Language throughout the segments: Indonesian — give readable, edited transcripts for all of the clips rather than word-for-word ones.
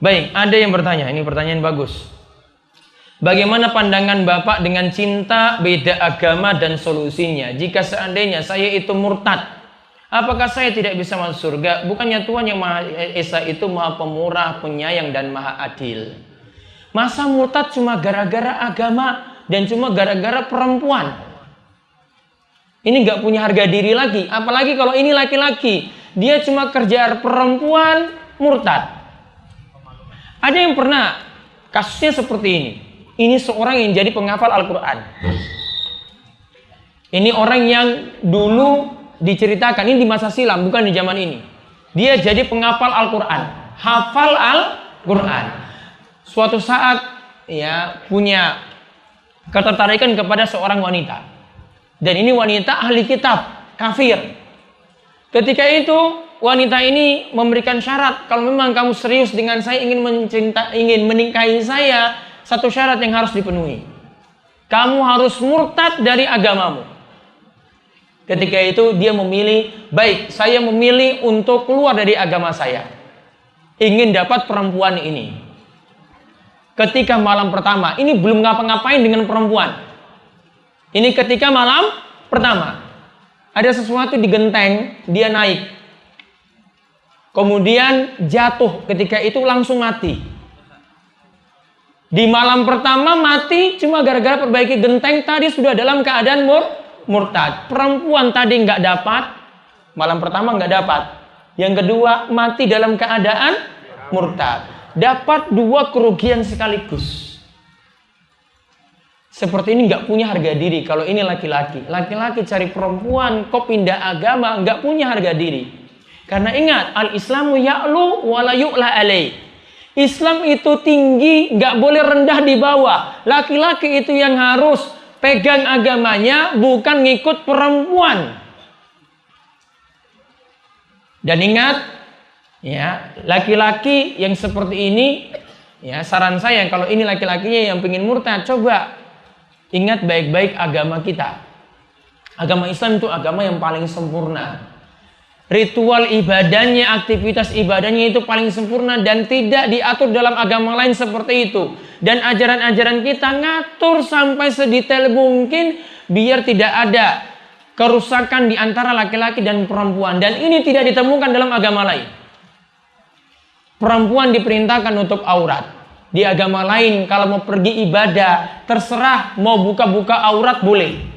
Baik, ada yang bertanya, ini pertanyaan bagus. Bagaimana pandangan Bapak dengan cinta beda agama dan solusinya? Jika seandainya saya itu murtad, apakah saya tidak bisa masuk surga? Bukannya Tuhan yang Maha Esa itu Maha Pemurah, Penyayang, dan Maha Adil. Masa murtad cuma gara-gara agama dan cuma gara-gara perempuan? Ini nggak punya harga diri lagi. Apalagi kalau ini laki-laki, dia cuma kerja perempuan, murtad. Ada yang pernah kasusnya seperti ini. Ini seorang yang jadi penghafal Al-Quran. Ini orang yang dulu diceritakan, ini di masa silam, bukan di zaman ini. Dia jadi penghafal Al-Quran, hafal Al-Quran. Suatu saat ya punya ketertarikan kepada seorang wanita. Dan ini wanita ahli kitab, kafir. Ketika itu wanita ini memberikan syarat, kalau memang kamu serius dengan saya, ingin menikahi saya, satu syarat yang harus dipenuhi. Kamu harus murtad dari agamamu. Ketika itu dia memilih, baik, saya memilih untuk keluar dari agama saya. Ingin dapat perempuan ini. Ketika malam pertama, ini belum ngapa-ngapain dengan perempuan. Ini ketika malam pertama. Ada sesuatu di genteng, dia naik. Kemudian jatuh, ketika itu langsung mati. Di malam pertama mati cuma gara-gara perbaiki genteng, tadi sudah dalam keadaan murtad. Perempuan tadi nggak dapat, malam pertama nggak dapat. Yang kedua mati dalam keadaan murtad. Dapat dua kerugian sekaligus. Seperti ini nggak punya harga diri. Kalau ini laki-laki, laki-laki cari perempuan, kok pindah agama, nggak punya harga diri. Karena ingat, al-Islamu ya'lu wa la yu'la alaih. Islam itu tinggi, nggak boleh rendah di bawah. Laki-laki itu yang harus pegang agamanya, bukan ngikut perempuan. Dan ingat, ya, laki-laki yang seperti ini, ya, saran saya kalau ini laki-lakinya yang pengen murtad, coba ingat baik-baik agama kita. Agama Islam itu agama yang paling sempurna. Ritual ibadahnya, aktivitas ibadahnya itu paling sempurna dan tidak diatur dalam agama lain seperti itu. Dan ajaran-ajaran kita ngatur sampai sedetail mungkin biar tidak ada kerusakan di antara laki-laki dan perempuan. Dan ini tidak ditemukan dalam agama lain. Perempuan diperintahkan untuk aurat. Di agama lain kalau mau pergi ibadah, terserah mau buka-buka aurat boleh.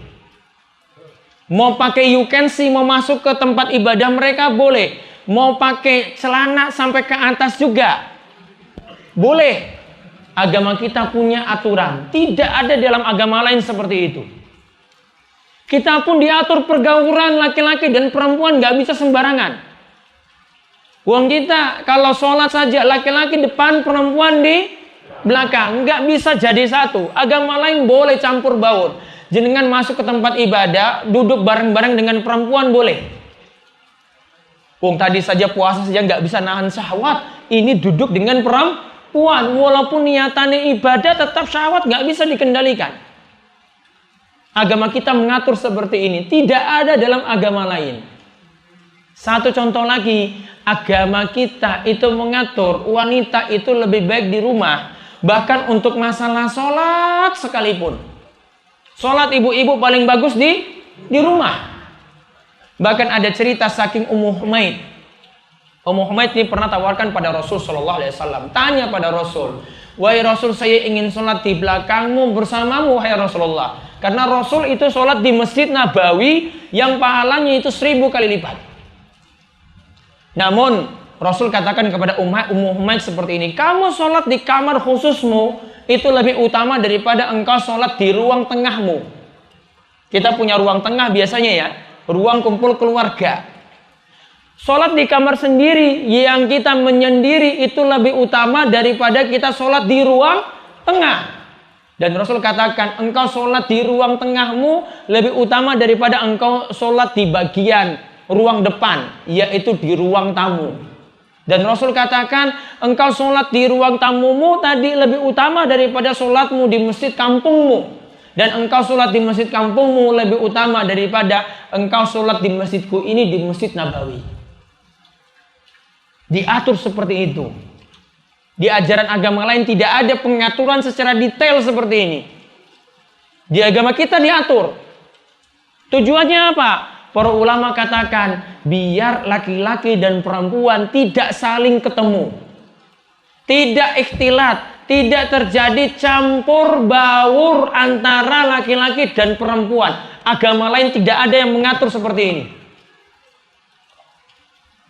Mau pakai you can see, mau masuk ke tempat ibadah mereka boleh. Mau pakai celana sampai ke atas juga boleh. Agama kita punya aturan. Tidak ada dalam agama lain seperti itu. Kita pun diatur pergaulan laki-laki dan perempuan, gak bisa sembarangan. Uang kita kalau sholat saja laki-laki depan, perempuan di belakang, gak bisa jadi satu. Agama lain boleh campur baur. Jenengan masuk ke tempat ibadah, duduk bareng-bareng dengan perempuan boleh. Tadi saja puasa saja nggak bisa nahan syahwat, ini duduk dengan perempuan. Walaupun niatannya ibadah, tetap syahwat nggak bisa dikendalikan. Agama kita mengatur seperti ini, tidak ada dalam agama lain. Satu contoh lagi, agama kita itu mengatur wanita itu lebih baik di rumah, bahkan untuk masalah sholat sekalipun. Sholat ibu-ibu paling bagus di rumah. Bahkan ada cerita saking Ummu Humaid. Ummu Humaid ini pernah tawarkan pada Rasul Shallallahu Alaihi Wasallam. Tanya pada Rasul, wahai Rasul, saya ingin sholat di belakangmu bersamamu, wahai Rasulullah. Karena Rasul itu sholat di Masjid Nabawi yang pahalanya itu 1000 kali lipat. Namun Rasul katakan kepada Ummu Humaid seperti ini, kamu sholat di kamar khususmu itu lebih utama daripada engkau sholat di ruang tengahmu. Kita punya ruang tengah biasanya ya, ruang kumpul keluarga. Sholat di kamar sendiri yang kita menyendiri itu lebih utama daripada kita sholat di ruang tengah. Dan Rasul katakan, engkau sholat di ruang tengahmu lebih utama daripada engkau sholat di bagian ruang depan, yaitu di ruang tamu. Dan Rasul katakan, engkau sholat di ruang tamumu tadi lebih utama daripada sholatmu di masjid kampungmu. Dan engkau sholat di masjid kampungmu lebih utama daripada engkau sholat di masjidku ini di Masjid Nabawi. Diatur seperti itu. Di ajaran agama lain tidak ada pengaturan secara detail seperti ini. Di agama kita diatur. Tujuannya apa? Para ulama katakan biar laki-laki dan perempuan tidak saling ketemu. Tidak ikhtilat, tidak terjadi campur baur antara laki-laki dan perempuan. Agama lain tidak ada yang mengatur seperti ini.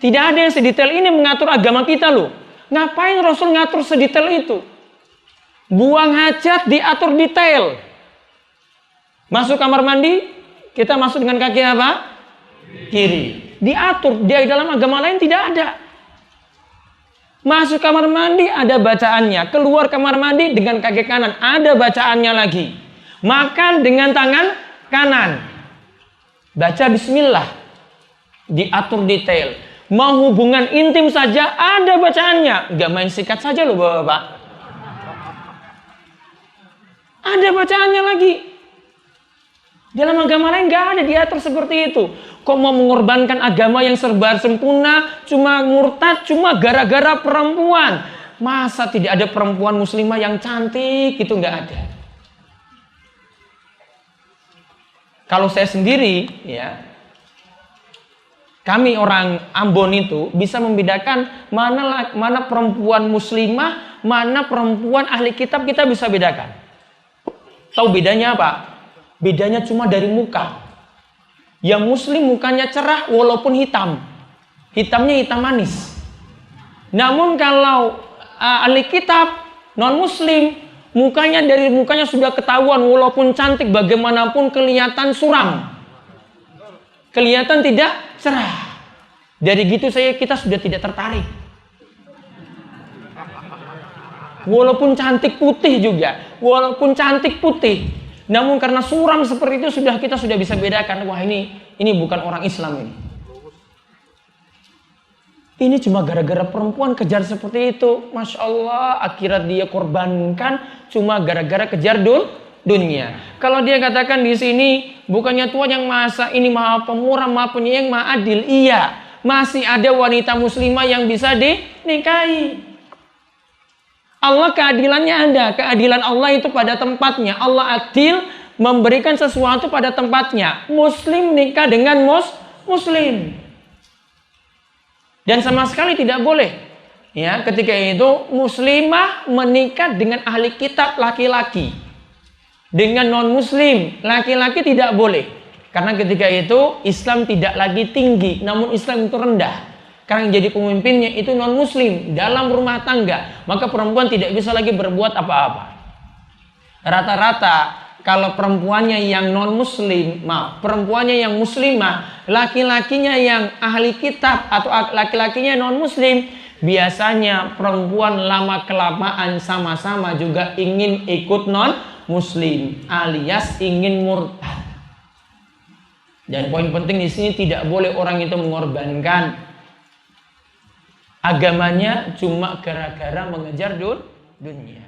Tidak ada yang sedetail ini mengatur agama kita loh. Ngapain Rasul ngatur sedetail itu? Buang hajat diatur detail. Masuk kamar mandi, kita masuk dengan kaki apa? Kiri. Diatur. Di dalam agama lain tidak ada. Masuk kamar mandi ada bacaannya. Keluar kamar mandi dengan kaki kanan ada bacaannya lagi. Makan dengan tangan kanan. Baca bismillah. Diatur detail. Mau hubungan intim saja ada bacaannya. Nggak main sikat saja loh Bapak. Ada bacaannya lagi. Dalam agama lain nggak ada diatur seperti itu. Kok mau mengorbankan agama yang serba sempurna, cuma murtad, cuma gara-gara perempuan. Masa tidak ada perempuan muslimah yang cantik? Itu nggak ada. Kalau saya sendiri, ya, kami orang Ambon itu bisa membedakan mana perempuan muslimah, mana perempuan ahli kitab, kita bisa bedakan. Tahu bedanya apa? Bedanya cuma dari muka. Yang muslim mukanya cerah walaupun hitam. Hitamnya hitam manis. Namun kalau ahli kitab non muslim, mukanya sudah ketahuan walaupun cantik bagaimanapun kelihatan suram. Kelihatan tidak cerah. Dari gitu kita sudah tidak tertarik. Walaupun cantik putih juga. Walaupun cantik putih. Namun karena suram seperti itu kita sudah bisa bedakan. Wah ini bukan orang Islam ini. Ini cuma gara-gara perempuan kejar seperti itu. Masya Allah, akhirat dia korbankan cuma gara-gara kejar dunia. Kalau dia katakan di sini bukannya Tuhan yang ini maha pemurah, maha penyayang, maha adil. Iya, masih ada wanita muslimah yang bisa dinikahi. Allah keadilannya ada. Keadilan Allah itu pada tempatnya. Allah adil memberikan sesuatu pada tempatnya. Muslim nikah dengan muslim. Dan sama sekali tidak boleh. Ya, ketika itu muslimah menikah dengan ahli kitab laki-laki. Dengan non-muslim, laki-laki tidak boleh. Karena ketika itu Islam tidak lagi tinggi, namun Islam itu rendah. Karena yang jadi pemimpinnya itu non-muslim dalam rumah tangga. Maka perempuan tidak bisa lagi berbuat apa-apa. Rata-rata kalau perempuannya yang non-muslim, perempuannya yang muslimah, laki-lakinya yang ahli kitab atau laki-lakinya non-muslim, biasanya perempuan lama-kelamaan sama-sama juga ingin ikut non-muslim alias ingin murtad. Dan poin penting di sini tidak boleh orang itu mengorbankan agamanya cuma gara-gara mengejar dunia.